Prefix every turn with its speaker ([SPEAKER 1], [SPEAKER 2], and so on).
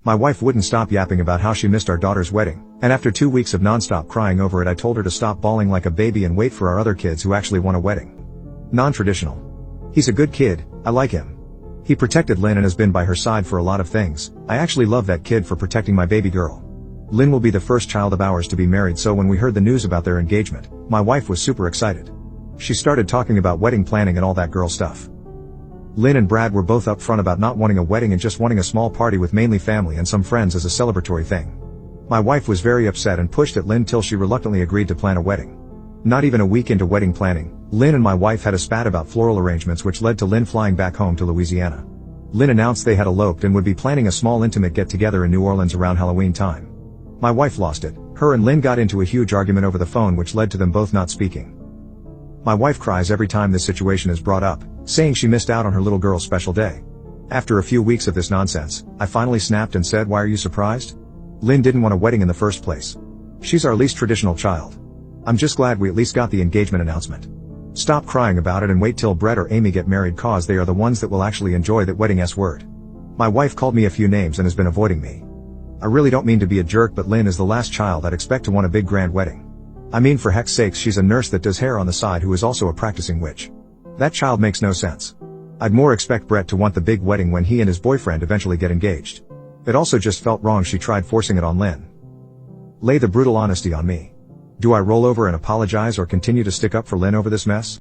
[SPEAKER 1] My wife wouldn't stop yapping about how she missed our daughter's wedding, and after 2 weeks of non-stop crying over it I told her to stop bawling like a baby and wait for our other kids who actually want a wedding. Non-traditional. He's a good kid, I like him. He protected Lynn and has been by her side for a lot of things. I actually love that kid for protecting my baby girl. Lynn will be the first child of ours to be married, so when we heard the news about their engagement, my wife was super excited. She started talking about wedding planning and all that girl stuff. Lynn and Brad were both upfront about not wanting a wedding and just wanting a small party with mainly family and some friends as a celebratory thing. My wife was very upset and pushed at Lynn till she reluctantly agreed to plan a wedding. Not even a week into wedding planning, Lynn and my wife had a spat about floral arrangements, which led to Lynn flying back home to Louisiana. Lynn announced they had eloped and would be planning a small intimate get-together in New Orleans around Halloween time. My wife lost it. Her and Lynn got into a huge argument over the phone, which led to them both not speaking. My wife cries every time this situation is brought up, saying she missed out on her little girl's special day. After a few weeks of this nonsense, I finally snapped and said, "Why are you surprised? Lynn didn't want a wedding in the first place. She's our least traditional child. I'm just glad we at least got the engagement announcement. Stop crying about it and wait till Brett or Amy get married, cause they are the ones that will actually enjoy that wedding S-word." My wife called me a few names and has been avoiding me. I really don't mean to be a jerk, but Lynn is the last child I'd expect to want a big grand wedding. I mean, for heck's sakes, she's a nurse that does hair on the side who is also a practicing witch. That child makes no sense. I'd more expect Brett to want the big wedding when he and his boyfriend eventually get engaged. It also just felt wrong she tried forcing it on Lynn. Lay the brutal honesty on me. Do I roll over and apologize or continue to stick up for Lynn over this mess?